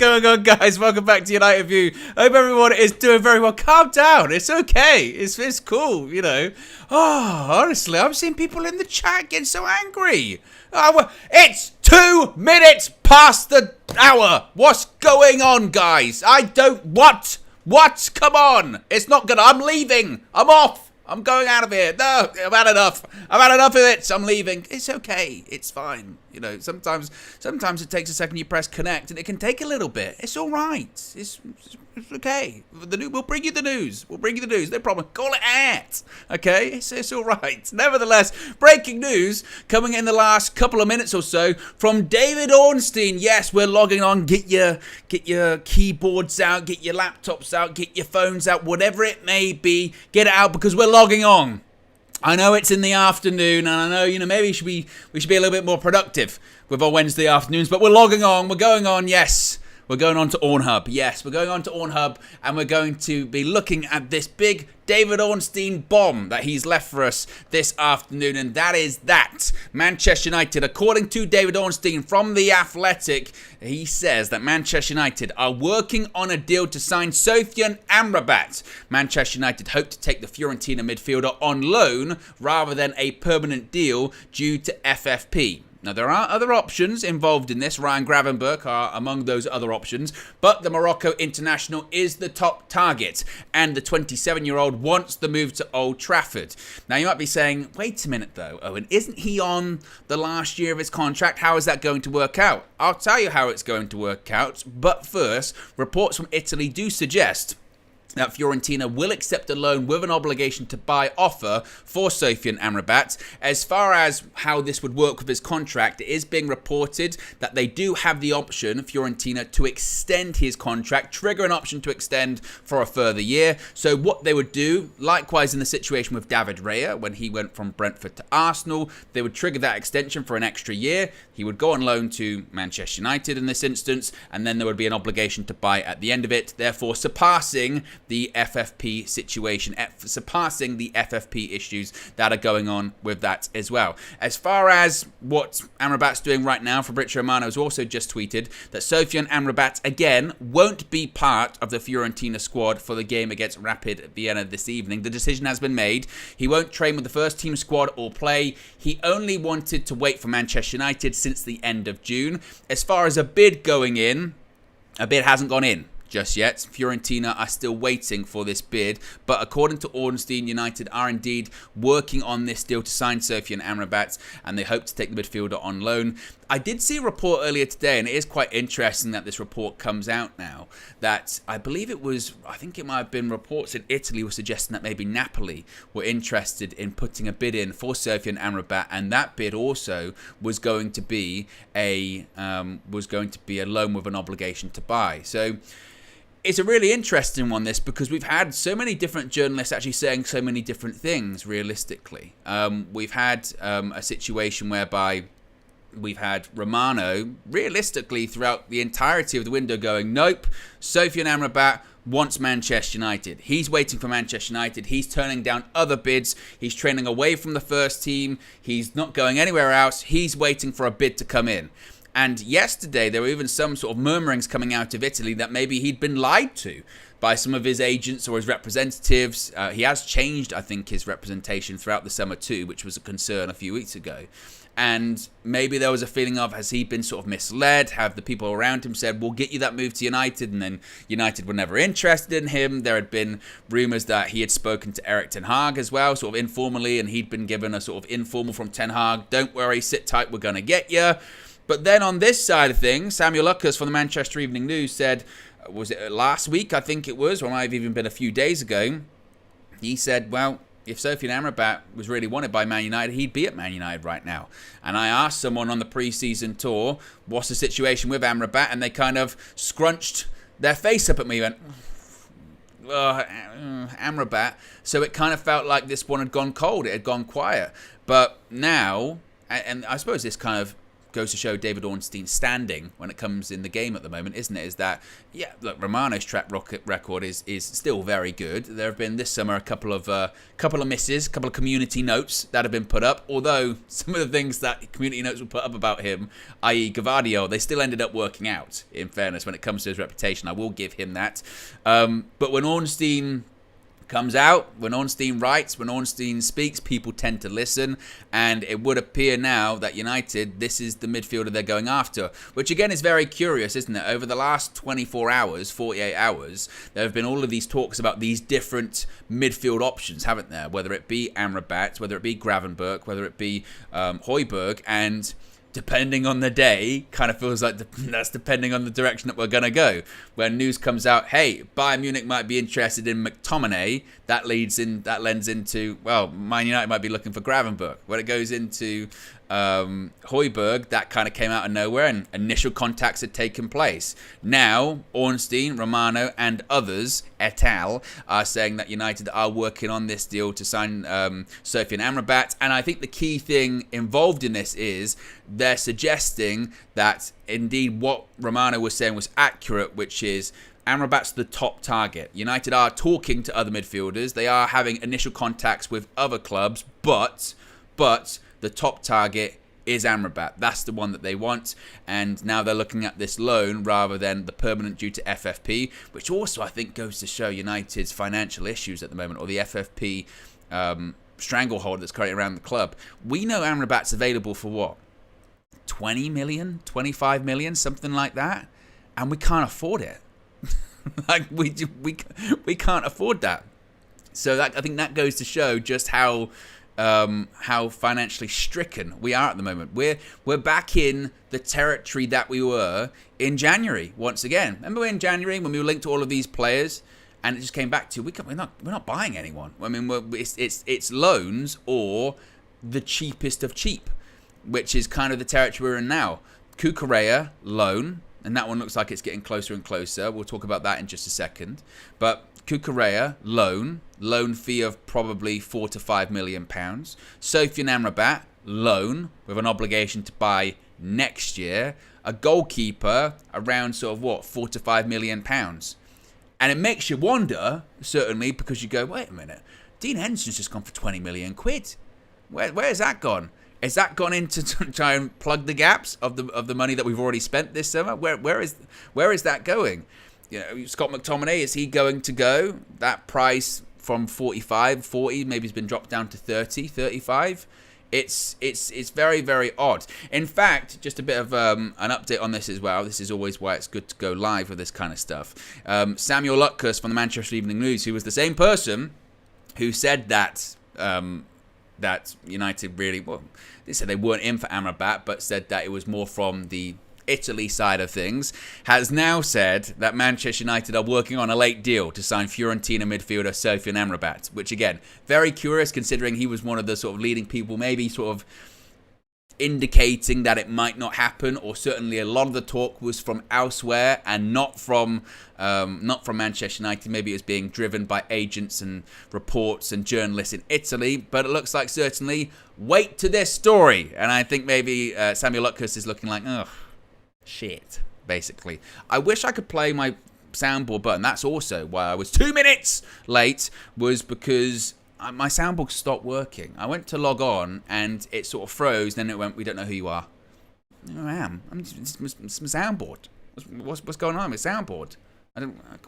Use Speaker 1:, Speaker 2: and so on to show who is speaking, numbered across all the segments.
Speaker 1: going on, guys? Welcome back to United View. Hope everyone is doing very well. Calm down. It's okay. It's cool, you know. Oh, honestly, I'm seeing people in the chat getting so angry. It's 2 minutes past the hour. What's going on, guys? What? Come on. It's not good. I'm leaving. I'm off. I'm going out of here. No, I've had enough. I've had enough of it. So I'm leaving. It's okay. It's fine. You know, sometimes it takes a second. You press connect, and it can take a little bit. It's all right. It's okay. We'll bring you the news. No problem. Call it at. Okay, it's all right. Nevertheless, breaking news coming in the last couple of minutes or so from David Ornstein. Yes, we're logging on. Get your keyboards out. Get your laptops out. Get your phones out. Whatever it may be, get it out because we're logging on. I know it's in the afternoon, and I know, you know, maybe we should be a little bit more productive with our Wednesday afternoons, but we're logging on. We're going on, yes. We're going on to Ornhub. Yes, we're going on to Ornhub, and we're going to be looking at this big David Ornstein bomb that he's left for us this afternoon, and that is that Manchester United, according to David Ornstein from The Athletic, he says that Manchester United are working on a deal to sign Sofyan Amrabat. Manchester United hope to take the Fiorentina midfielder on loan rather than a permanent deal due to FFP. Now, there are other options involved in this. Ryan Gravenberch are among those other options, but the Morocco international is the top target, and the 27-year-old wants the move to Old Trafford. Now, you might be saying, wait a minute, though, Owen, isn't he on the last year of his contract? How is that going to work out? I'll tell you how it's going to work out, but first, reports from Italy do suggest that Fiorentina will accept a loan with an obligation to buy offer for Sofyan Amrabat. As far as how this would work with his contract, it is being reported that they do have the option, Fiorentina, to extend his contract, trigger an option to extend for a further year. So what they would do, likewise in the situation with David Raya, when he went from Brentford to Arsenal, they would trigger that extension for an extra year. He would go on loan to Manchester United in this instance, and then there would be an obligation to buy at the end of it, therefore surpassing the FFP situation, surpassing the FFP issues that are going on with that as well. As far as what Amrabat's doing right now, Fabrizio Romano has also just tweeted that Sofyan Amrabat, again, won't be part of the Fiorentina squad for the game against Rapid Vienna this evening. The decision has been made. He won't train with the first team squad or play. He only wanted to wait for Manchester United since the end of June. As far as a bid going in, a bid hasn't gone in just yet. Fiorentina are still waiting for this bid, but according to Ornstein, United are indeed working on this deal to sign Sofyan Amrabat, and they hope to take the midfielder on loan. I did see a report earlier today, and it is quite interesting that this report comes out now, that I believe it might have been reports in Italy were suggesting that maybe Napoli were interested in putting a bid in for Sofyan Amrabat, and that bid also was going to be a loan with an obligation to buy. So it's a really interesting one, this, because we've had so many different journalists actually saying so many different things, realistically. We've had a situation whereby we've had Romano, realistically, throughout the entirety of the window going, nope, Sofyan Amrabat wants Manchester United. He's waiting for Manchester United. He's turning down other bids. He's training away from the first team. He's not going anywhere else. He's waiting for a bid to come in. And yesterday, there were even some sort of murmurings coming out of Italy that maybe he'd been lied to by some of his agents or his representatives. He has changed, I think, his representation throughout the summer too, which was a concern a few weeks ago. And maybe there was a feeling of, has he been sort of misled? Have the people around him said, we'll get you that move to United, and then United were never interested in him? There had been rumours that he had spoken to Erik Ten Hag as well, sort of informally, and he'd been given a sort of informal from Ten Hag, don't worry, sit tight, we're going to get you. But then on this side of things, Samuel Luckers from the Manchester Evening News said, was it last week, I think it was, or it might have even been a few days ago, he said, well, if Sofyan Amrabat was really wanted by Man United, he'd be at Man United right now. And I asked someone on the pre-season tour, what's the situation with Amrabat? And they kind of scrunched their face up at me and went, Amrabat. So it kind of felt like this one had gone cold. It had gone quiet. But now, and I suppose this kind of goes to show David Ornstein's standing when it comes in the game at the moment, isn't it? Is that, yeah, look, Romano's track record is still very good. There have been this summer a couple of misses, a couple of community notes that have been put up, although some of the things that community notes were put up about him, i.e. Gavadio, they still ended up working out, in fairness, when it comes to his reputation. I will give him that. But when Ornstein comes out, when Ornstein writes, when Ornstein speaks, people tend to listen, and it would appear now that United, this is the midfielder they're going after, which again is very curious, isn't it? Over the last 24 hours, 48 hours, there have been all of these talks about these different midfield options, haven't there? Whether it be Amrabat, whether it be Gravenberch, whether it be Højbjerg, and depending on the day, kind of feels like that's depending on the direction that we're going to go. When news comes out, hey, Bayern Munich might be interested in McTominay, that lends into, well, Man United might be looking for Gravenberch. When it goes into Højbjerg, that kind of came out of nowhere, and initial contacts had taken place. Now, Ornstein, Romano, and others, et al., are saying that United are working on this deal to sign Sofyan Amrabat, and I think the key thing involved in this is they're suggesting that indeed what Romano was saying was accurate, which is Amrabat's the top target. United are talking to other midfielders. They are having initial contacts with other clubs, but the top target is Amrabat. That's the one that they want, and now they're looking at this loan rather than the permanent due to FFP, which also I think goes to show United's financial issues at the moment, or the FFP stranglehold that's currently around the club. We know Amrabat's available for what? 20 million, 25 million, something like that, and we can't afford it. Like we can't afford that. So I think that goes to show just how financially stricken we are at the moment. We're back in the territory that we were in January once again. Remember in January when we were linked to all of these players, and it just came back to we're not buying anyone. I mean, it's loans or the cheapest of cheap, which is kind of the territory we're in now. Cucurella, loan, and that one looks like it's getting closer and closer. We'll talk about that in just a second. But Cucurella, loan fee of probably £4 to £5 million. Sofyan Amrabat, loan, with an obligation to buy next year. A goalkeeper, around sort of £4 to £5 million. And it makes you wonder, certainly, because you go, wait a minute, Dean Henderson's just gone for 20 million quid. Where has that gone? Has that gone in to try and plug the gaps of the money that we've already spent this summer? Where is that going? You know, Scott McTominay, is he going to go? That price from 45, 40, maybe has been dropped down to 30, 35. It's very, very odd. In fact, just a bit of an update on this as well. This is always why it's good to go live with this kind of stuff. Samuel Lutkus from the Manchester Evening News, who was the same person who said that United really, well, they said they weren't in for Amrabat, but said that it was more from the Italy side of things, has now said that Manchester United are working on a late deal to sign Fiorentina midfielder Sofyan Amrabat, which again, very curious considering he was one of the sort of leading people, maybe sort of indicating that it might not happen, or certainly a lot of the talk was from elsewhere and not from Manchester United. Maybe it was being driven by agents and reports and journalists in Italy, but it looks like certainly wait to this story. And I think maybe Samuel Lutkus is looking like, ugh, shit, basically. I wish I could play my soundboard button. That's also why I was 2 minutes late, was because my soundboard stopped working. I went to log on and it sort of froze. Then it went, we don't know who you are. I am. It's my soundboard. What's going on with soundboard?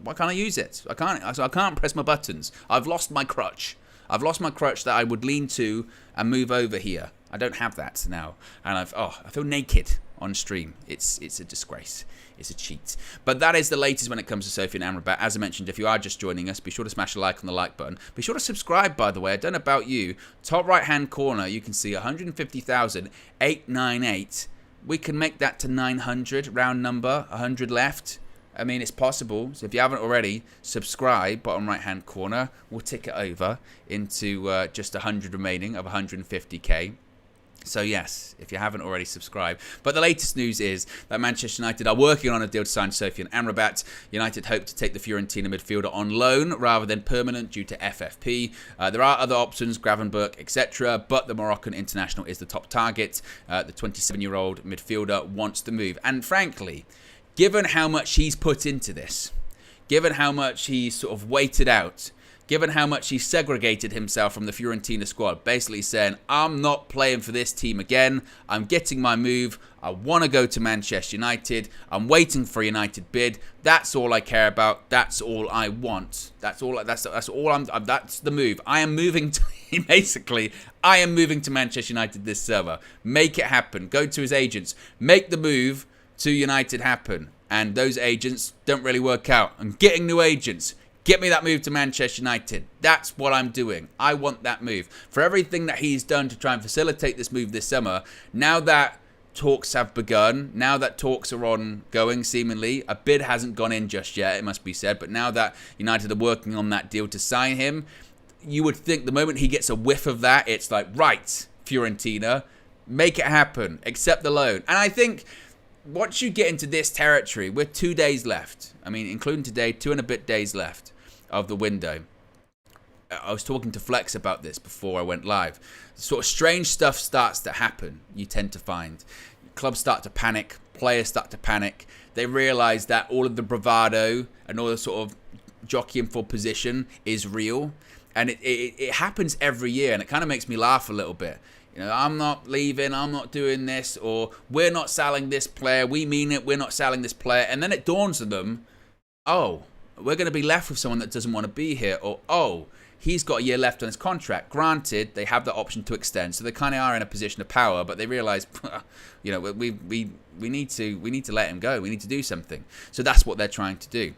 Speaker 1: Why can't I use it? I can't press my buttons. I've lost my crutch. I've lost my crutch that I would lean to and move over here. I don't have that now, and I feel naked on stream. It's a disgrace. It's a cheat. But that is the latest when it comes to Sofyan Amrabat. As I mentioned, if you are just joining us, be sure to smash a like on the like button. Be sure to subscribe, by the way. I don't know about you. Top right-hand corner, you can see 150,898. We can make that to 900, round number, 100 left. I mean, it's possible. So if you haven't already, subscribe, bottom right-hand corner. We'll tick it over into just 100 remaining of 150k. So yes, if you haven't already subscribed. But the latest news is that Manchester United are working on a deal to sign Sofyan Amrabat. United hope to take the Fiorentina midfielder on loan rather than permanent due to FFP. There are other options, Gravenberch, etc. But the Moroccan international is the top target. The 27-year-old midfielder wants the move. And frankly, given how much he's put into this, given how much he's sort of waited out, given how much he segregated himself from the Fiorentina squad, basically saying, I'm not playing for this team again. I'm getting my move. I want to go to Manchester United. I'm waiting for a United bid. That's all I care about. That's all I want. That's all that's the move. I am moving to basically, I am moving to Manchester United this summer. Make it happen. Go to his agents. Make the move to United happen. And those agents don't really work out. I'm getting new agents. Get me that move to Manchester United. That's what I'm doing. I want that move. For everything that he's done to try and facilitate this move this summer, now that talks have begun, now that talks are ongoing, seemingly, a bid hasn't gone in just yet, it must be said, but now that United are working on that deal to sign him, you would think the moment he gets a whiff of that, it's like, right, Fiorentina, make it happen, accept the loan. And I think once you get into this territory, we're 2 days left. I mean, including today, 2 and a bit days left of the window. I was talking to Flex about this before I went live. Sort of strange stuff starts to happen, you tend to find. Clubs start to panic, players start to panic. They realise that all of the bravado and all the sort of jockeying for position is real. And it happens every year, and it kind of makes me laugh a little bit. You know, I'm not leaving, I'm not doing this, or we're not selling this player, we mean it, we're not selling this player. And then it dawns on them, oh, we're going to be left with someone that doesn't want to be here, or oh, he's got a year left on his contract. Granted, they have the option to extend, so they kind of are in a position of power, but they realise, you know, we need to let him go. We need to do something. So that's what they're trying to do.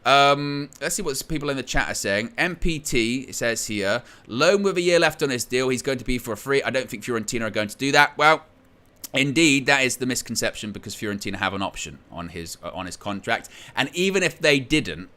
Speaker 1: Let's see what people in the chat are saying. MPT says here, loan with a year left on his deal. He's going to be for a free. I don't think Fiorentina are going to do that. Well, indeed, that is the misconception, because Fiorentina have an option on his contract, and even if they didn't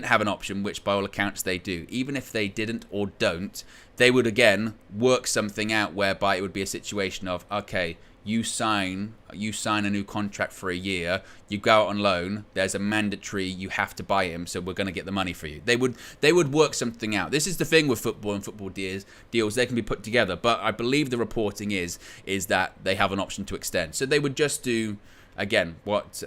Speaker 1: have an option, which by all accounts they do, even if they didn't or don't, they would again work something out whereby it would be a situation of, okay, you sign a new contract for a year, you go out on loan, there's a mandatory, you have to buy him, so we're going to get the money for you. They would work something out. This is the thing with football and football deals, they can be put together, but I believe the reporting is that they have an option to extend. So they would just do, again, what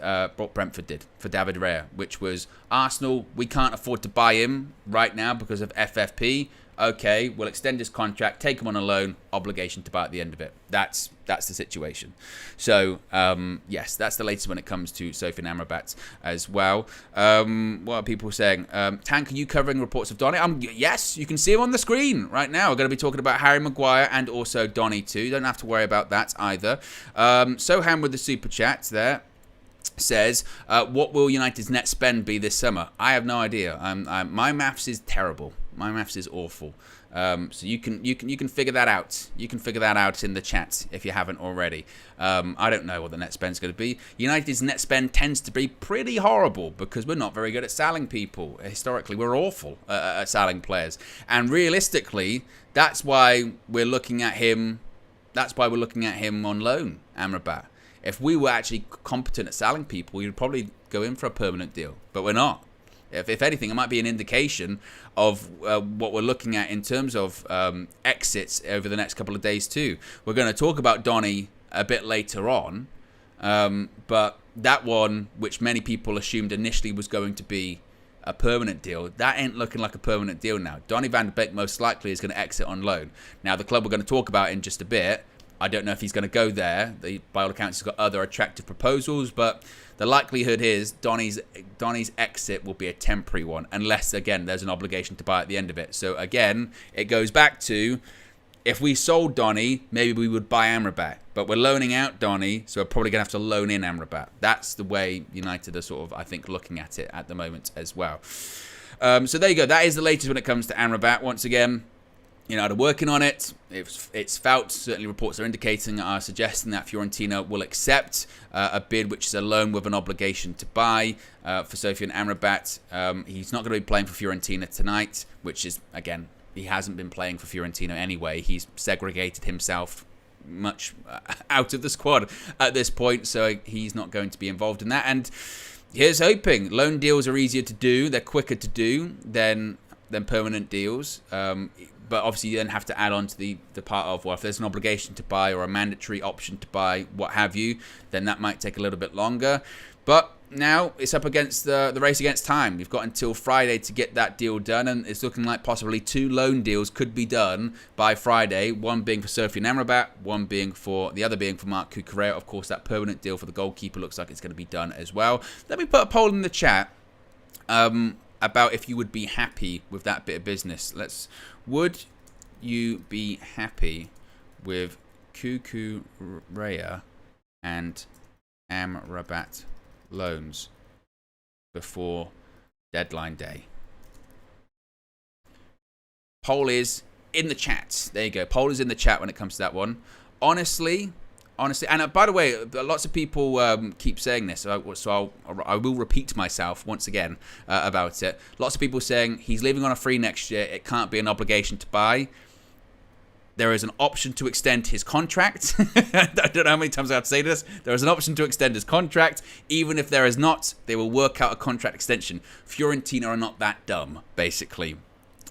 Speaker 1: Brentford did for David Raya, which was, Arsenal, we can't afford to buy him right now because of FFP. Okay, we'll extend his contract, take him on a loan, obligation to buy at the end of it. That's the situation. So, yes, that's the latest when it comes to Sofyan Amrabat as well. What are people saying? Tank, are you covering reports of Donny? Yes, you can see him on the screen right now. We're going to be talking about Harry Maguire and also Donny too. You don't have to worry about that either. Soham with the super chat there says, what will United's net spend be this summer? I have no idea. My maths is terrible. My maths is awful. So you can figure that out. You can figure that out in the chat if you haven't already. I don't know what the net spend's going to be. United's net spend tends to be pretty horrible because we're not very good at selling people. Historically, we're awful at selling players. And realistically, that's why we're looking at him. That's why we're looking at him on loan, Amrabat. If we were actually competent at selling people, we'd probably go in for a permanent deal. But we're not. If anything, it might be an indication of what we're looking at in terms of exits over the next couple of days too. We're going to talk about Donny a bit later on. But that one, which many people assumed initially was going to be a permanent deal, that ain't looking like a permanent deal now. Donny van de Beek most likely is going to exit on loan. Now, the club we're going to talk about in just a bit, I don't know if he's going to go there. By all accounts, he's got other attractive proposals, but the likelihood is Donny's exit will be a temporary one, unless, again, there's an obligation to buy at the end of it. So, again, it goes back to, if we sold Donny, maybe we would buy Amrabat. But we're loaning out Donny, so we're probably going to have to loan in Amrabat. That's the way United are sort of, I think, looking at it at the moment as well. So there you go. That is the latest when it comes to Amrabat. Once again, United are working on it. It's felt, certainly reports are suggesting that Fiorentina will accept a bid which is a loan with an obligation to buy for Sofyan Amrabat. He's not going to be playing for Fiorentina tonight, which is, again, he hasn't been playing for Fiorentina anyway. He's segregated himself much out of the squad at this point, so he's not going to be involved in that. And here's hoping. Loan deals are easier to do. They're quicker to do than permanent deals. But obviously you then have to add on to the part of, well, if there's an obligation to buy or a mandatory option to buy, what have you, then that might take a little bit longer. But now it's up against the race against time. We've got until Friday to get that deal done, and it's looking like possibly 2 loan deals could be done by Friday. One being for Sofyan Amrabat, the other being for Marc Cucurella. Of course, that permanent deal for the goalkeeper looks like it's going to be done as well. Let me put a poll in the chat about if you would be happy with that bit of business. Would you be happy with Cucurella and Amrabat loans before deadline day? Poll is in the chat. There you go. Poll is in the chat when it comes to that one. Honestly, and by the way, lots of people keep saying this, so I will repeat myself once again about it. Lots of people saying he's leaving on a free next year. It can't be an obligation to buy. There is an option to extend his contract. I don't know how many times I have to say this. There is an option to extend his contract. Even if there is not, they will work out a contract extension. Fiorentina are not that dumb, basically.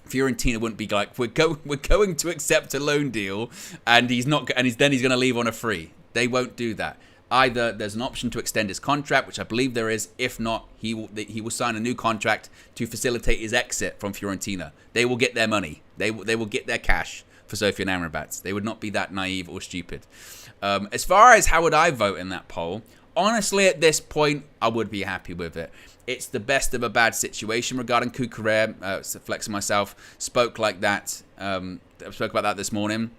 Speaker 1: Fiorentina wouldn't be like, we're going to accept a loan deal, and he's going to leave on a free. They won't do that. Either there's an option to extend his contract, which I believe there is. If not, he will sign a new contract to facilitate his exit from Fiorentina. They will get their money. They will get their cash for Sofyan Amrabat. They would not be that naive or stupid. As far as how would I vote in that poll, honestly, at this point, I would be happy with it. It's the best of a bad situation regarding Cucurella. Flex and myself spoke like that. Spoke about that this morning.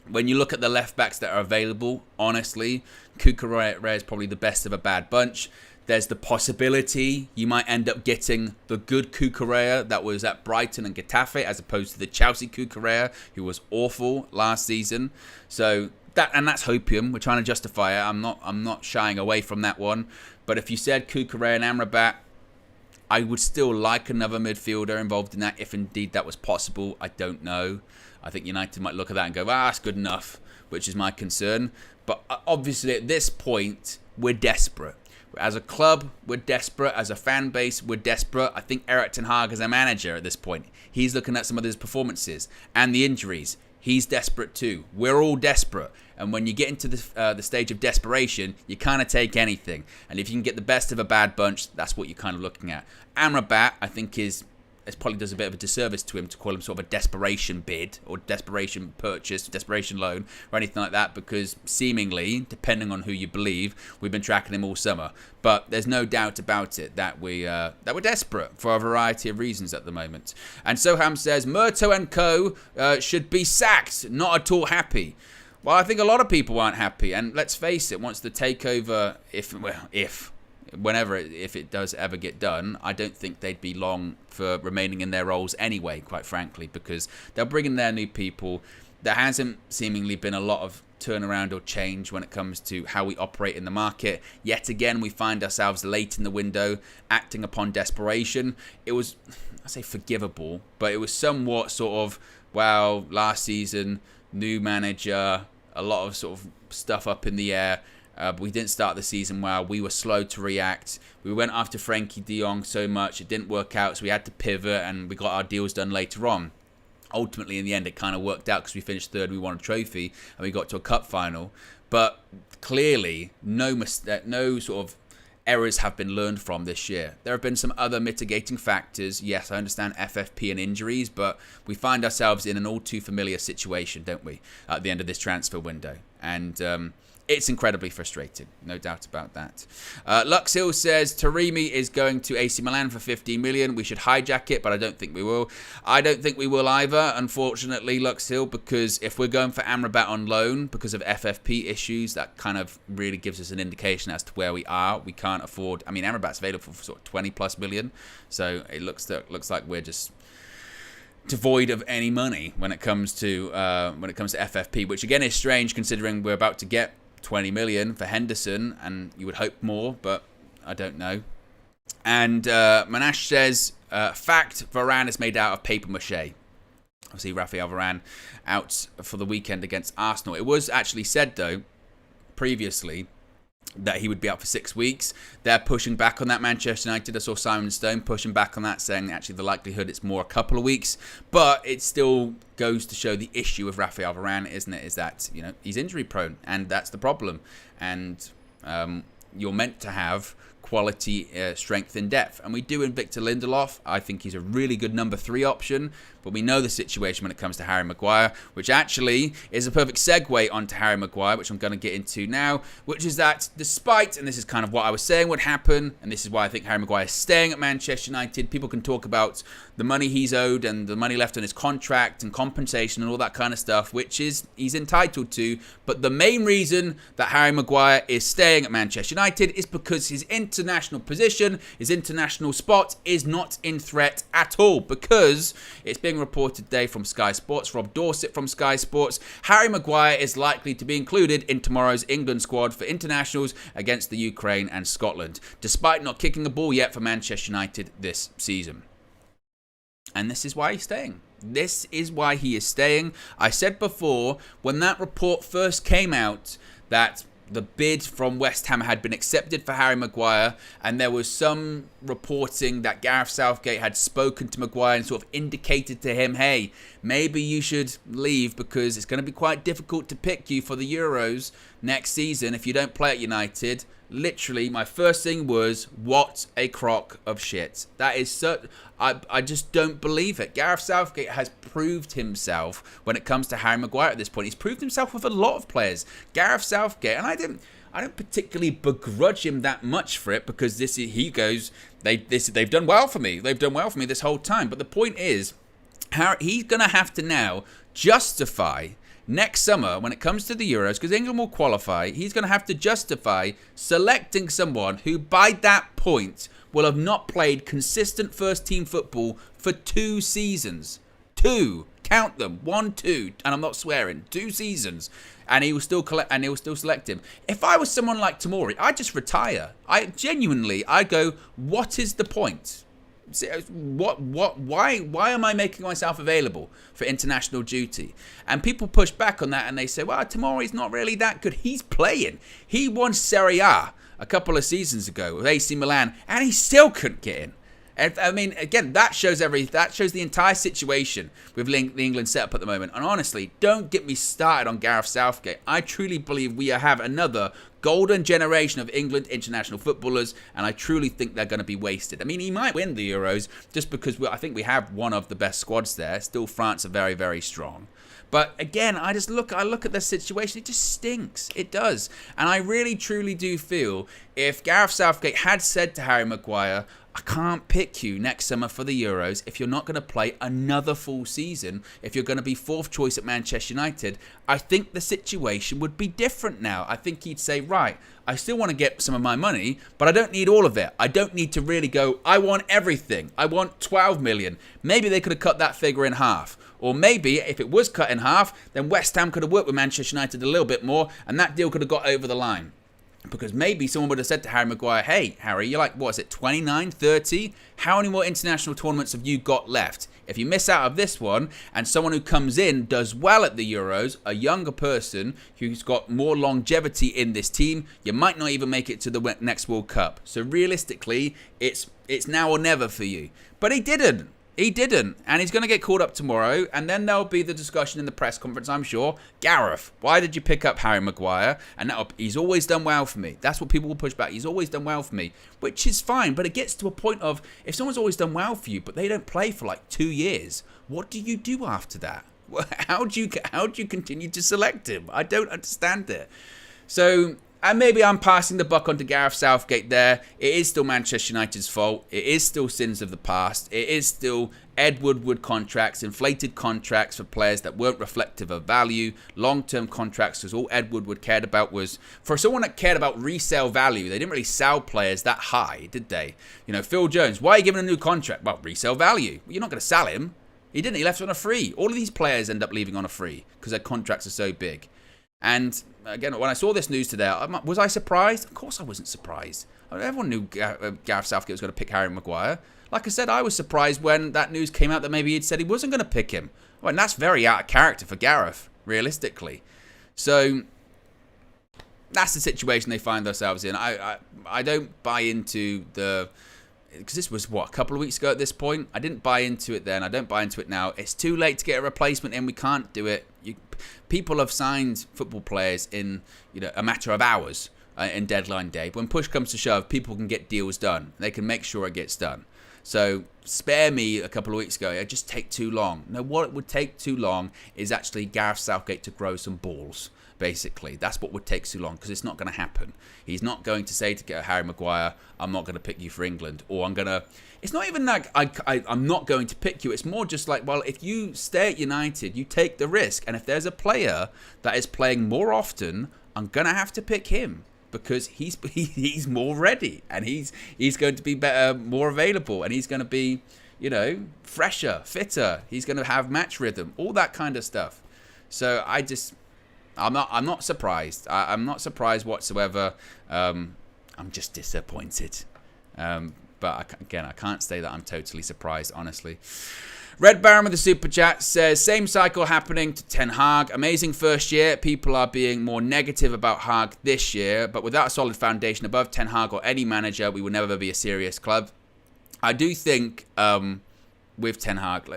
Speaker 1: When you look at the left backs that are available, honestly, Cucurella is probably the best of a bad bunch. There's the possibility you might end up getting the good Cucurella that was at Brighton and Getafe, as opposed to the Chelsea Cucurella, who was awful last season. So that's hopium. We're trying to justify it. I'm not shying away from that one. But if you said Cucurella and Amrabat, I would still like another midfielder involved in that, if indeed that was possible. I don't know. I think United might look at that and go, that's good enough, which is my concern. But obviously at this point, we're desperate. As a club, we're desperate. As a fan base, we're desperate. I think Erik Ten Hag as a manager at this point, he's looking at some of his performances and the injuries. He's desperate too. We're all desperate. And when you get into the stage of desperation, you kind of take anything. And if you can get the best of a bad bunch, that's what you're kind of looking at. Amrabat, I think, it probably does a bit of a disservice to him to call him sort of a desperation bid or desperation purchase, desperation loan or anything like that, because seemingly, depending on who you believe, we've been tracking him all summer. But there's no doubt about it that we're desperate for a variety of reasons at the moment. And Soham says Murto and co should be sacked, not at all happy. Well, I think a lot of people aren't happy, and let's face it, once the takeover, if it does ever get done, I don't think they'd be long for remaining in their roles anyway, quite frankly, because they'll bring in their new people. There hasn't seemingly been a lot of turnaround or change when it comes to how we operate in the market. Yet again, we find ourselves late in the window, acting upon desperation. It was, I say forgivable, but it was somewhat sort of, well, last season, new manager, a lot of sort of stuff up in the air. But we didn't start the season well. We were slow to react. We went after Frankie de Jong so much. It didn't work out, so we had to pivot, and we got our deals done later on. Ultimately, in the end, it kind of worked out because we finished third, we won a trophy, and we got to a cup final. But clearly, no sort of errors have been learned from this year. There have been some other mitigating factors. Yes, I understand FFP and injuries, but we find ourselves in an all too familiar situation, don't we, at the end of this transfer window. And it's incredibly frustrating, no doubt about that. Lux Hill says Taremi is going to AC Milan for 15 million. We should hijack it, but I don't think we will. I don't think we will either, unfortunately, Lux Hill, because if we're going for Amrabat on loan because of FFP issues, that kind of really gives us an indication as to where we are. We can't afford. I mean, Amrabat's available for sort of 20 plus million, so it looks like we're just devoid of any money when it comes to FFP, which again is strange considering we're about to get 20 million for Henderson, and you would hope more, but I don't know. And Manash says, fact, Varane is made out of paper mache. Obviously, Raphael Varane out for the weekend against Arsenal. It was actually said, though, previously, that he would be out for 6 weeks. They're pushing back on that. Manchester United, I saw Simon Stone pushing back on that, saying actually the likelihood it's more a couple of weeks. But it still goes to show the issue with Raphael Varane, isn't it? Is that, you know, he's injury prone, and that's the problem. And you're meant to have quality, strength and depth. And we do in Victor Lindelof. I think he's a really good number 3 option. But we know the situation when it comes to Harry Maguire, which actually is a perfect segue onto Harry Maguire, which I'm going to get into now, which is that despite, and this is kind of what I was saying would happen, and this is why I think Harry Maguire is staying at Manchester United, people can talk about the money he's owed and the money left on his contract and compensation and all that kind of stuff, which is he's entitled to. But the main reason that Harry Maguire is staying at Manchester United is because his international position, his international spot is not in threat at all, because it's been reported today from Sky Sports, Rob Dorset from Sky Sports, Harry Maguire is likely to be included in tomorrow's England squad for internationals against the Ukraine and Scotland, despite not kicking a ball yet for Manchester United this season. And this is why he's staying. This is why he is staying. I said before, when that report first came out, that the bid from West Ham had been accepted for Harry Maguire, and there was some reporting that Gareth Southgate had spoken to Maguire and sort of indicated to him, hey, maybe you should leave because it's going to be quite difficult to pick you for the Euros next season if you don't play at United. Literally, my first thing was, what a crock of shit. That is so... I just don't believe it. Gareth Southgate has proved himself when it comes to Harry Maguire at this point. He's proved himself with a lot of players. Gareth Southgate, and I don't particularly begrudge him that much for it, because they've done well for me. They've done well for me this whole time. But the point is, he's going to have to now justify next summer when it comes to the Euros, because England will qualify. He's going to have to justify selecting someone who by that point will have not played consistent first team football for 2 seasons. 2. Count them. 1, 2. And I'm not swearing. 2 seasons. And he will still select him. If I was someone like Tomori, I'd just retire. I'd go, what is the point? Why am I making myself available for international duty? And people push back on that and they say, well, Tomori's not really that good. He's playing. He won Serie A a couple of seasons ago with AC Milan, and he still couldn't get in. And I mean, again, that shows the entire situation with the England setup at the moment. And honestly, don't get me started on Gareth Southgate. I truly believe we have another golden generation of England international footballers, and I truly think they're going to be wasted. I mean, he might win the Euros just because I think we have one of the best squads there. Still, France are very, very strong. But again, I look at the situation. It just stinks. It does. And I really, truly do feel if Gareth Southgate had said to Harry Maguire, I can't pick you next summer for the Euros if you're not going to play another full season, if you're going to be 4th choice at Manchester United, I think the situation would be different now. I think he'd say, right, I still want to get some of my money, but I don't need all of it. I don't need to really go, I want everything. I want 12 million. Maybe they could have cut that figure in half. Or maybe if it was cut in half, then West Ham could have worked with Manchester United a little bit more, and that deal could have got over the line. Because maybe someone would have said to Harry Maguire, hey, Harry, you're like, what is it, 29, 30? How many more international tournaments have you got left? If you miss out of this one, and someone who comes in does well at the Euros, a younger person who's got more longevity in this team, you might not even make it to the next World Cup. So realistically, it's now or never for you. But he didn't. He didn't, and he's going to get called up tomorrow, and then there'll be the discussion in the press conference, I'm sure. Gareth, why did you pick up Harry Maguire? And he's always done well for me. That's what people will push back. He's always done well for me, which is fine, but it gets to a point of, if someone's always done well for you, but they don't play for like 2 years, what do you do after that? How do you continue to select him? I don't understand it. So... And maybe I'm passing the buck on to Gareth Southgate there. It is still Manchester United's fault. It is still sins of the past. It is still Ed Woodward contracts, inflated contracts for players that weren't reflective of value, long-term contracts, because all Ed Woodward cared about was, for someone that cared about resale value, they didn't really sell players that high, did they? You know, Phil Jones, why are you giving him a new contract? Well, resale value. Well, you're not going to sell him. He didn't. He left on a free. All of these players end up leaving on a free because their contracts are so big. And again, when I saw this news today, was I surprised? Of course I wasn't surprised. Everyone knew Gareth Southgate was going to pick Harry Maguire. Like I said, I was surprised when that news came out that maybe he'd said he wasn't going to pick him. Well, and that's very out of character for Gareth, realistically. So that's the situation they find themselves in. I don't buy into the... Because this was, a couple of weeks ago at this point? I didn't buy into it then. I don't buy into it now. It's too late to get a replacement in. We can't do it. People have signed football players in a matter of hours in deadline day. When push comes to shove, people can get deals done. They can make sure it gets done. So spare me a couple of weeks ago. It just take too long. No, what would take too long is actually Gareth Southgate to grow some balls. Basically, that's what would take too long, because it's not going to happen. He's not going to say to Harry Maguire, I'm not going to pick you for England, or I'm going to... It's not even like I'm not going to pick you. It's more just like, well, if you stay at United, you take the risk. And if there's a player that is playing more often, I'm going to have to pick him, because he's more ready, and he's going to be better, more available, and he's going to be, fresher, fitter. He's going to have match rhythm, all that kind of stuff. So I'm not surprised. I'm not surprised whatsoever. I'm just disappointed. But I can't say that I'm totally surprised, honestly. Red Baron with the super chat says, same cycle happening to Ten Hag. Amazing first year. People are being more negative about Hag this year, but without a solid foundation above Ten Hag or any manager, we will never be a serious club. I do think with Ten Hag,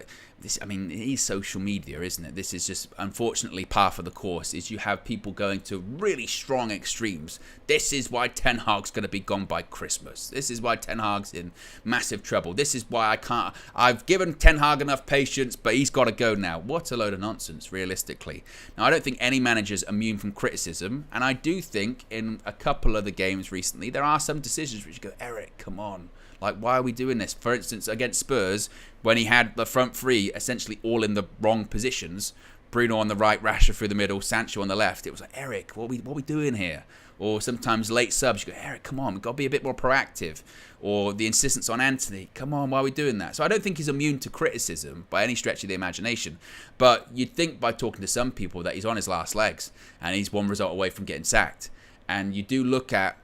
Speaker 1: it is social media, isn't it? This is just, unfortunately, par for the course, is you have people going to really strong extremes. This is why Ten Hag's going to be gone by Christmas. This is why Ten Hag's in massive trouble. This is why I've given Ten Hag enough patience, but he's got to go now. What a load of nonsense, realistically. Now, I don't think any manager's immune from criticism, and I do think in a couple of the games recently, there are some decisions which you go, Erik, come on. Like, why are we doing this? For instance, against Spurs, when he had the front three essentially all in the wrong positions, Bruno on the right, Rashford through the middle, Sancho on the left, it was like, Erik, what are we doing here? Or sometimes late subs, you go, Erik, come on, we've got to be a bit more proactive. Or the insistence on Anthony, come on, why are we doing that? So I don't think he's immune to criticism by any stretch of the imagination. But you'd think by talking to some people that he's on his last legs and he's one result away from getting sacked. And you do look at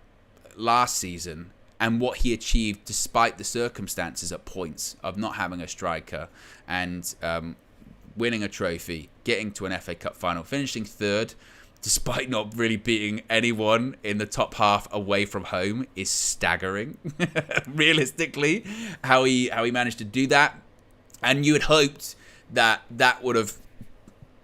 Speaker 1: last season and what he achieved despite the circumstances at points of not having a striker and winning a trophy, getting to an FA Cup final, finishing third, despite not really beating anyone in the top half away from home, is staggering. Realistically, how he managed to do that. And you had hoped that would have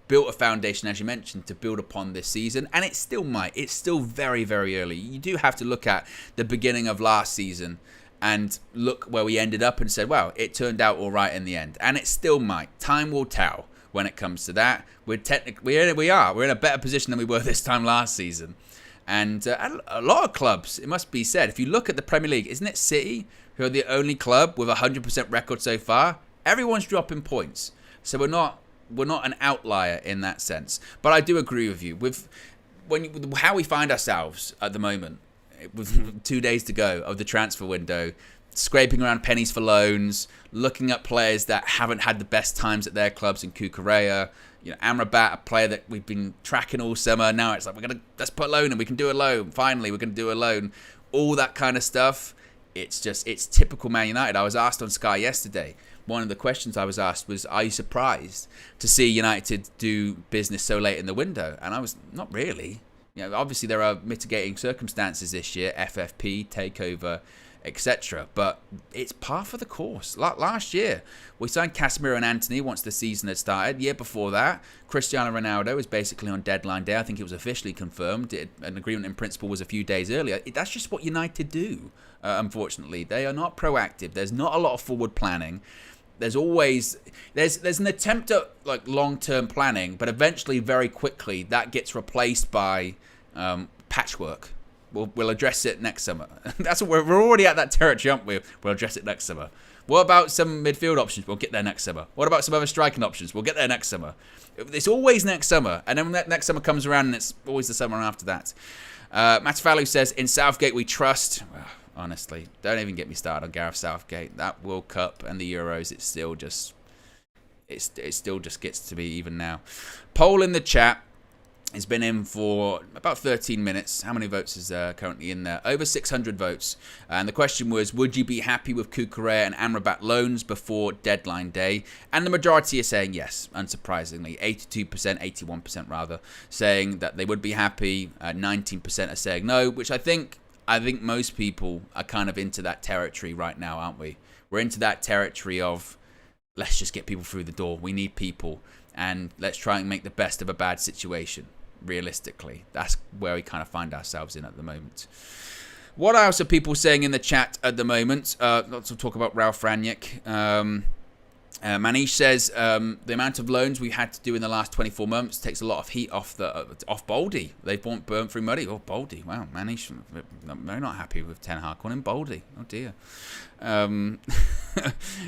Speaker 1: built a foundation, as you mentioned, to build upon this season, and it still might. It's still very, very early. You do have to look at the beginning of last season and look where we ended up and said, well, it turned out all right in the end, and it still might. Time will tell when it comes to that. We're in a better position than we were this time last season, and a lot of clubs, it must be said, if you look at the Premier League, isn't it City who are the only club with a 100% record so far? Everyone's dropping points, so we're not an outlier in that sense. But I do agree with you. With how we find ourselves at the moment, with 2 days to go of the transfer window, scraping around pennies for loans, looking at players that haven't had the best times at their clubs in Cucurella, Amrabat, a player that we've been tracking all summer. Now it's like, let's put a loan and we can do a loan. Finally, we're going to do a loan. All that kind of stuff. It's typical Man United. I was asked on Sky yesterday, one of the questions I was asked was, are you surprised to see United do business so late in the window? And I was, not really. Obviously there are mitigating circumstances this year, FFP, takeover, etc. But it's par for the course. Last year, we signed Casemiro and Anthony once the season had started. Year before that, Cristiano Ronaldo was basically on deadline day. I think it was officially confirmed. An agreement in principle was a few days earlier. That's just what United do, unfortunately. They are not proactive. There's not a lot of forward planning. There's an attempt at like long-term planning, but eventually, very quickly, that gets replaced by patchwork. We'll address it next summer. That's what we're already at that territory, aren't we? We'll address it next summer. What about some midfield options? We'll get there next summer. What about some other striking options? We'll get there next summer. It's always next summer, and then when that next summer comes around, and it's always the summer after that. Matfalu says, in Southgate we trust. Honestly, don't even get me started on Gareth Southgate. That World Cup and the Euros, it still just gets to be even now. Poll in the chat. It's been in for about 13 minutes. How many votes is currently in there? Over 600 votes. And the question was, would you be happy with Cucurella and Amrabat loans before deadline day? And the majority are saying yes, unsurprisingly. 82%, 81% rather, saying that they would be happy. 19% are saying no, which I think most people are kind of into that territory right now, aren't we? We're into that territory of, let's just get people through the door. We need people. And let's try and make the best of a bad situation. Realistically, that's where we kind of find ourselves in at the moment. What else are people saying in the chat at the moment? Lots of talk about Ralph Rangnick. Manish says the amount of loans we had to do in the last 24 months takes a lot of heat off Baldy. They've burnt through money. Oh, Baldy. Wow, Manish, very not happy with Ten Hag calling him Baldy. Oh dear.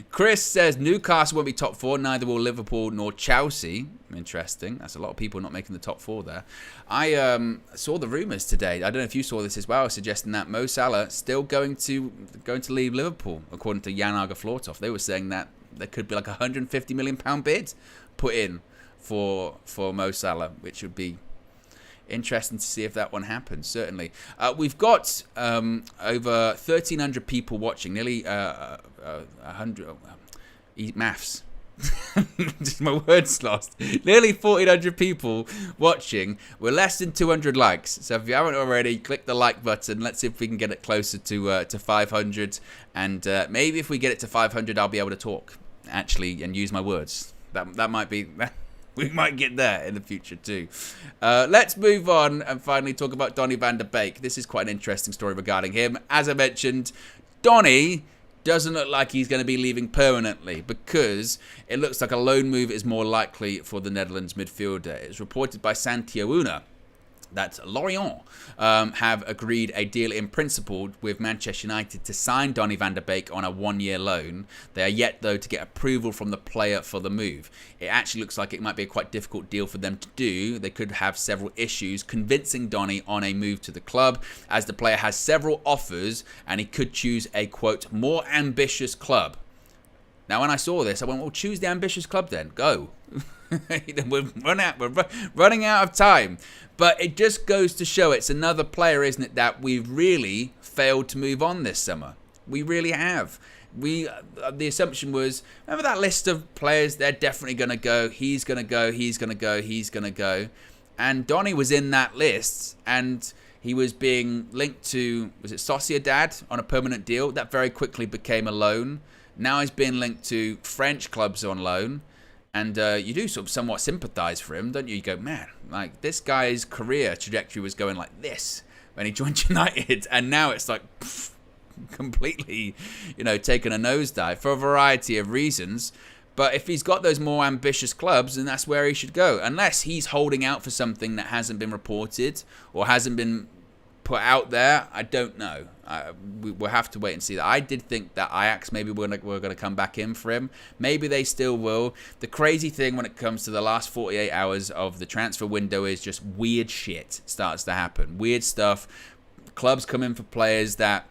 Speaker 1: Chris says Newcastle won't be top 4, neither will Liverpool nor Chelsea. Interesting. That's a lot of people not making the top 4 there. I saw the rumours today. I don't know if you saw this as well, suggesting that Mo Salah still going to leave Liverpool, according to Jan Arge-Flortoff. They were saying that there could be like a £150 million bid put in for Mo Salah, which would be interesting to see if that one happens, certainly. We've got over 1,300 people watching, nearly 100... maths. Just my words lost. Nearly 1,400 people watching. We're less than 200 likes. So if you haven't already, click the like button. Let's see if we can get it closer to 500. And maybe if we get it to 500, I'll be able to talk, actually, and use my words. That might be... We might get there in the future too. Let's move on and finally talk about Donny van der Beek. This is quite an interesting story regarding him. As I mentioned, Donny doesn't look like he's going to be leaving permanently because it looks like a loan move is more likely for the Netherlands midfielder. It's reported by Santi Ouna that Lorient have agreed a deal in principle with Manchester United to sign Donny van der Beek on a 1-year loan. They are yet, though, to get approval from the player for the move. It actually looks like it might be a quite difficult deal for them to do. They could have several issues convincing Donny on a move to the club, as the player has several offers and he could choose a, quote, more ambitious club. Now, when I saw this, I went, well, choose the ambitious club then. Go. We're running out of time. But it just goes to show it's another player, isn't it, that we've really failed to move on this summer. We really have. The assumption was, remember that list of players, they're definitely going to go, he's going to go, he's going to go, he's going to go. And Donny was in that list, and he was being linked to, was it Sociedad on a permanent deal? That very quickly became a loan. Now he's being linked to French clubs on loan. And you do sort of somewhat sympathise for him, don't you? You go, man, like this guy's career trajectory was going like this when he joined United, and now it's like completely, taken a nosedive for a variety of reasons. But if he's got those more ambitious clubs, then that's where he should go. Unless he's holding out for something that hasn't been reported or hasn't been put out there, I don't know. We'll have to wait and see that. I did think that Ajax maybe were going to come back in for him. Maybe they still will. The crazy thing when it comes to the last 48 hours of the transfer window is just weird shit starts to happen. Weird stuff. Clubs come in for players that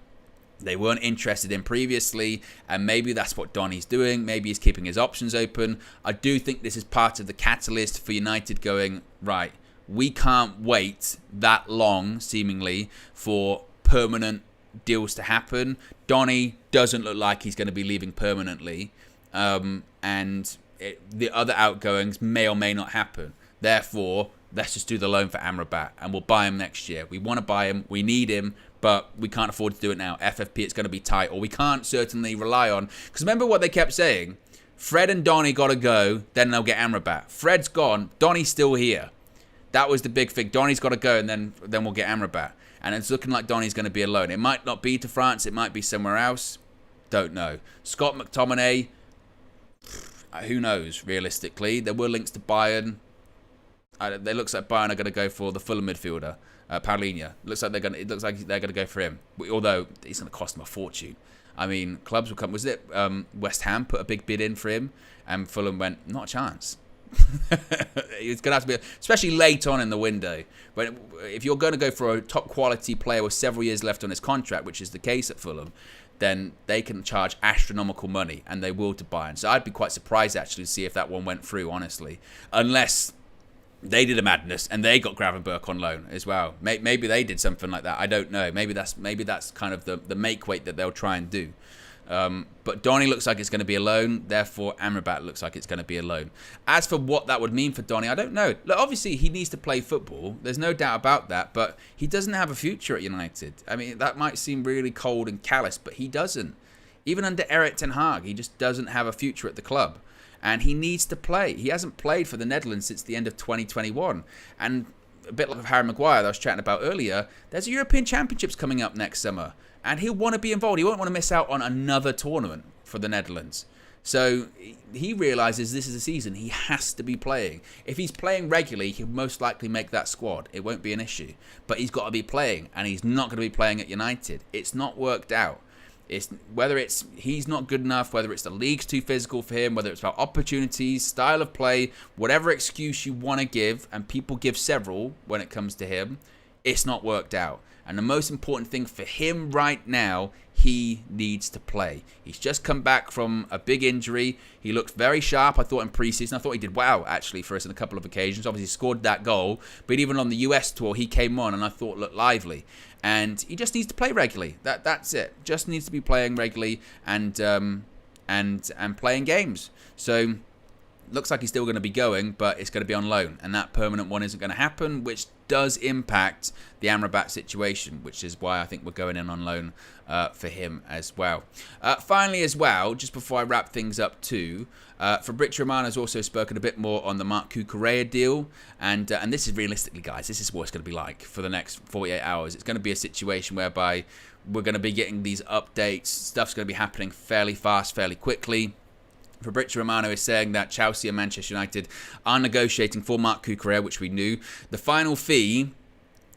Speaker 1: they weren't interested in previously, and maybe that's what Donny's doing. Maybe he's keeping his options open. I do think this is part of the catalyst for United going, right, we can't wait that long, seemingly, for permanent deals to happen. Donny doesn't look like he's going to be leaving permanently, and the other outgoings may or may not happen. Therefore, let's just do the loan for Amrabat, and we'll buy him next year. We want to buy him, we need him, but we can't afford to do it now. FFP, it's going to be tight, or we can't certainly rely on... Because remember what they kept saying? Fred and Donny got to go, then they'll get Amrabat. Fred's gone, Donny's still here. That was the big thing. Donny's got to go, and then we'll get Amrabat. And it's looking like Donny's going to be alone. It might not be to France. It might be somewhere else. Don't know. Scott McTominay, who knows, realistically. There were links to Bayern. It looks like Bayern are going to go for the Fulham midfielder, Paulinho. It looks like they're going to go for him. Although, it's going to cost them a fortune. I mean, clubs will come. Was it West Ham put a big bid in for him? And Fulham went, not a chance. It's going to have to be, especially late on in the window. But if you're going to go for a top quality player with several years left on his contract, which is the case at Fulham, then they can charge astronomical money, and they will to Bayern. So I'd be quite surprised actually to see if that one went through, honestly, unless They did a madness, and they got Gravenberch on loan as well. Maybe they did something like that. I don't know. Maybe that's kind of the make weight that they'll try and do. But Donny looks like it's going to be a loan. Therefore, Amrabat looks like it's going to be a loan. As for what that would mean for Donny, I don't know. Look, obviously, he needs to play football. There's no doubt about that. But he doesn't have a future at United. I mean, that might seem really cold and callous, but he doesn't. Even under Erik ten Hag, he just doesn't have a future at the club. And he needs to play. He hasn't played for the Netherlands since the end of 2021. And a bit like Harry Maguire that I was chatting about earlier, there's a European Championships coming up next summer. And he'll want to be involved. He won't want to miss out on another tournament for the Netherlands. So he realises this is a season he has to be playing. If he's playing regularly, he'll most likely make that squad. It won't be an issue. But he's got to be playing. And he's not going to be playing at United. It's not worked out. Whether it's he's not good enough, whether it's the league's too physical for him, whether it's about opportunities, style of play, whatever excuse you want to give, and people give several when it comes to him, it's not worked out. And the most important thing for him right now, he needs to play. He's just come back from a big injury. He looked very sharp, I thought, in preseason. I thought he did well, actually, for us on a couple of occasions. Obviously, he scored that goal. But even on the US tour, he came on and I thought looked lively. And he just needs to play regularly. That's it. Just needs to be playing regularly and playing games. So looks like he's still going to be going, but it's going to be on loan. And that permanent one isn't going to happen, which does impact the Amrabat situation, which is why I think we're going in on loan for him as well. Finally as well, just before I wrap things up too, Fabrizio Romano has also spoken a bit more on the Marc Cucurella deal. And this is realistically, guys, this is what it's going to be like for the next 48 hours. It's going to be a situation whereby we're going to be getting these updates. Stuff's going to be happening fairly fast, fairly quickly. Fabrizio Romano is saying that Chelsea and Manchester United are negotiating for Marc Cucurella, which we knew. The final fee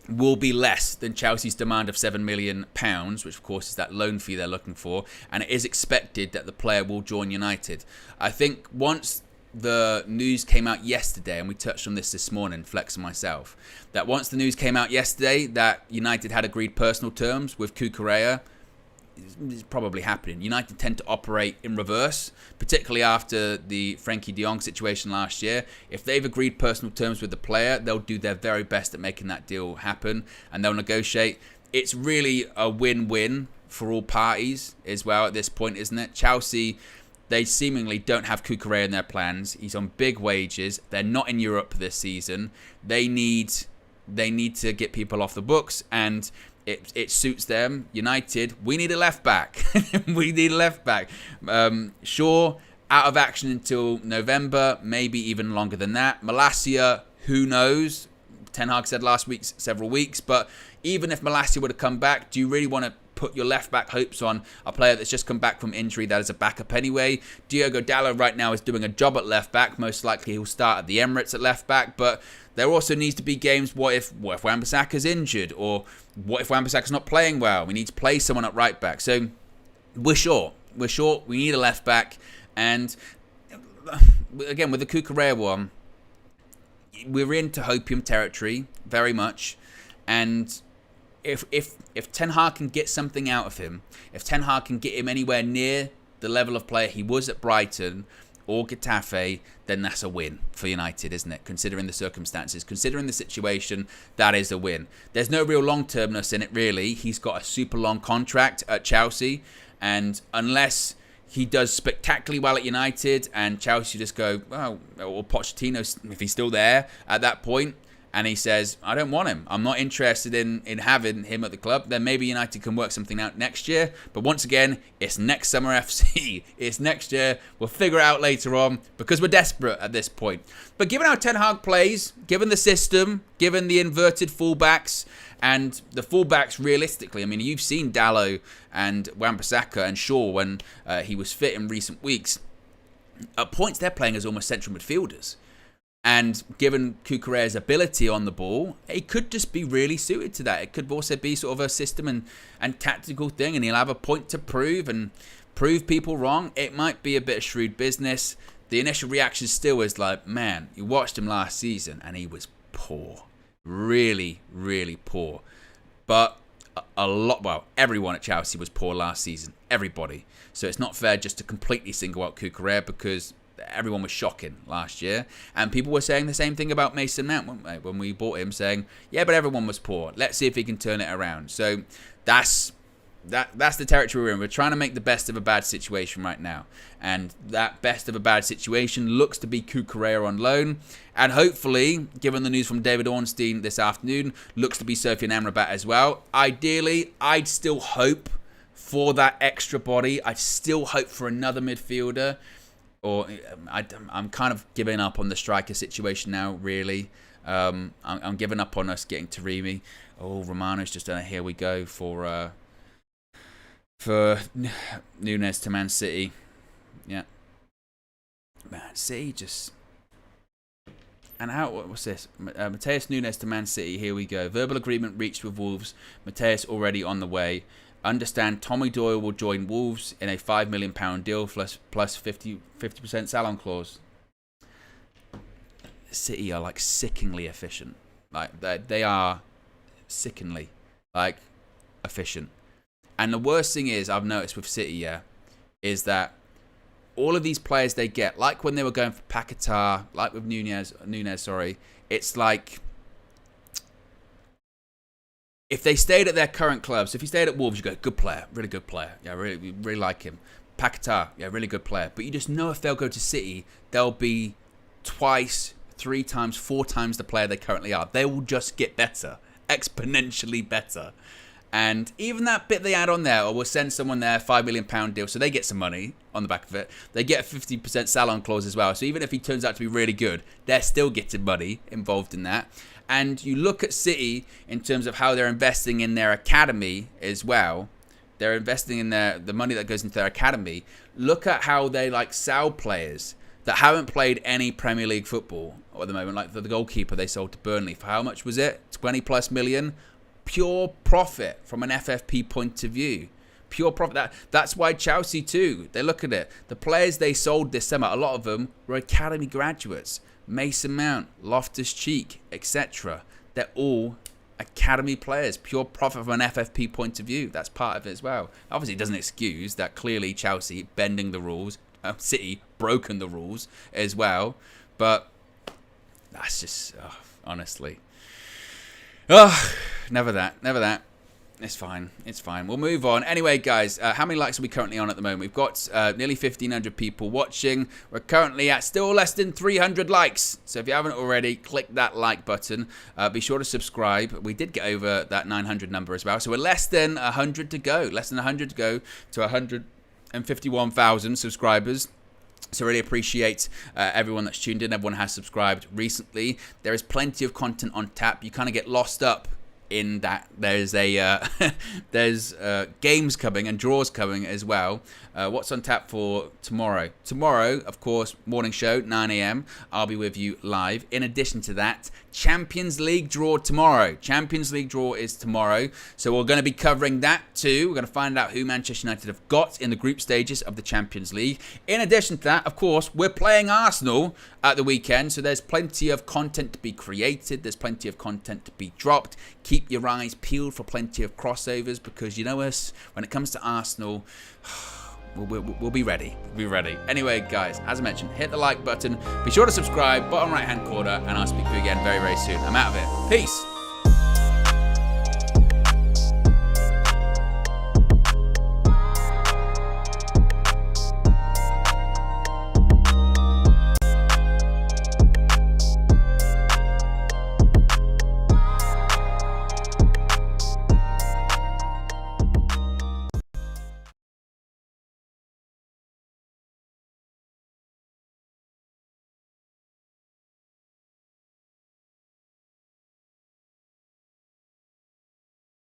Speaker 1: will be less than Chelsea's demand of £7 million, which of course is that loan fee they're looking for. And it is expected that the player will join United. I think once the news came out yesterday, and we touched on this morning, Flex and myself, that once the news came out yesterday that United had agreed personal terms with Cucurella, it's probably happening. United tend to operate in reverse, particularly after the Frenkie de Jong situation last year. If they've agreed personal terms with the player, they'll do their very best at making that deal happen, and they'll negotiate. It's really a win-win for all parties as well at this point, isn't it? Chelsea, they seemingly don't have Cucurella in their plans. He's on big wages. They're not in Europe this season. They need to get people off the books, and it suits them. United, we need a left back. We need a left back. Shaw, out of action until November, maybe even longer than that. Malacia, who knows? Ten Hag said last week, several weeks. But even if Malacia were to come back, do you really want to put your left back hopes on a player that's just come back from injury that is a backup anyway? Diogo Dalot right now is doing a job at left back. Most likely he'll start at the Emirates at left back. But there also needs to be games, what if Wan-Bissaka's injured? Or what if Wan-Bissaka's not playing well? We need to play someone at right back. So we're short. We need a left back. And again, with the Cucurella one, we're into hopium territory very much. And if Ten Hag can get something out of him, if Ten Hag can get him anywhere near the level of player he was at Brighton or Getafe, then that's a win for United, isn't it? Considering the circumstances, considering the situation, that is a win. There's no real long-termness in it, really. He's got a super long contract at Chelsea, and unless he does spectacularly well at United and Chelsea just go, well, or Pochettino, if he's still there at that point, and he says, I don't want him, I'm not interested in having him at the club, then maybe United can work something out next year. But once again, it's next summer FC. It's next year. We'll figure it out later on because we're desperate at this point. But given how Ten Hag plays, given the system, given the inverted fullbacks, and the fullbacks realistically, I mean, you've seen Dalot and Wan-Bissaka and Shaw when he was fit in recent weeks. At points, they're playing as almost central midfielders. And given Cucurella's ability on the ball, it could just be really suited to that. It could also be sort of a system and tactical thing, and he'll have a point to prove and prove people wrong. It might be a bit of shrewd business. The initial reaction still is like, man, you watched him last season and he was poor. Really, really poor. But everyone at Chelsea was poor last season. Everybody. So it's not fair just to completely single out Cucurella because everyone was shocking last year. And people were saying the same thing about Mason Mount when we bought him, saying, yeah, but everyone was poor. Let's see if he can turn it around. So that's the territory we're in. We're trying to make the best of a bad situation right now. And that best of a bad situation looks to be Cucurella on loan. And hopefully, given the news from David Ornstein this afternoon, looks to be Sofyan Amrabat as well. Ideally, I'd still hope for that extra body. I'd still hope for another midfielder. Or I'm kind of giving up on the striker situation now, really. I'm giving up on us getting Taremi. Oh, Romano's just done it. Here we go for Nunes to Man City. Yeah. Man City just... And what's this? Mateus Nunes to Man City. Here we go. Verbal agreement reached with Wolves. Mateus already on the way. Understand Tommy Doyle will join Wolves in a £5 million deal plus 50% salon clause. City are like sickeningly efficient. Like they are sickeningly efficient. And the worst thing is, I've noticed with City, is that all of these players they get, like when they were going for Paquetá, like with Nunes, it's like if they stayed at their current clubs, if you stayed at Wolves, you go, good player, really good player. Yeah, really like him. Paquetá, yeah, really good player. But you just know if they'll go to City, they'll be twice, 3 times, 4 times the player they currently are. They will just get better, exponentially better. And even that bit they add on there, or we'll send someone there, £5 million deal, so they get some money on the back of it. They get a 50% salon clause as well. So even if he turns out to be really good, they're still getting money involved in that. And you look at City in terms of how they're investing in their academy as well. They're investing in the money that goes into their academy. Look at how they sell players that haven't played any Premier League football at the moment. Like the goalkeeper they sold to Burnley for how much was it? 20+ million. Pure profit from an FFP point of view. Pure profit. That's why Chelsea too. They look at it. The players they sold this summer, a lot of them were academy graduates. Mason Mount, Loftus-Cheek, etc. They're all academy players. Pure profit from an FFP point of view. That's part of it as well. Obviously, it doesn't excuse that clearly Chelsea bending the rules, City broken the rules as well. But that's just honestly. Never that. It's fine. We'll move on. Anyway, guys, how many likes are we currently on at the moment? We've got nearly 1,500 people watching. We're currently at still less than 300 likes. So if you haven't already, click that like button. Be sure to subscribe. We did get over that 900 number as well. So we're less than 100 to go. Less than 100 to go to 151,000 subscribers. So really appreciate everyone that's tuned in. Everyone has subscribed recently. There is plenty of content on tap. You kind of get lost up in that there's games coming and draws coming as well. What's on tap for tomorrow? Tomorrow, of course, morning show, 9 a.m. I'll be with you live. In addition to that, Champions League draw tomorrow. Champions League draw is tomorrow. So we're going to be covering that too. We're going to find out who Manchester United have got in the group stages of the Champions League. In addition to that, of course, we're playing Arsenal at the weekend. So there's plenty of content to be created. There's plenty of content to be dropped. Keep your eyes peeled for plenty of crossovers because you know us, when it comes to Arsenal, we'll be ready. We'll be ready. Anyway, guys, as I mentioned, hit the like button. Be sure to subscribe, bottom right-hand corner, and I'll speak to you again very, very soon. I'm out of here. Peace.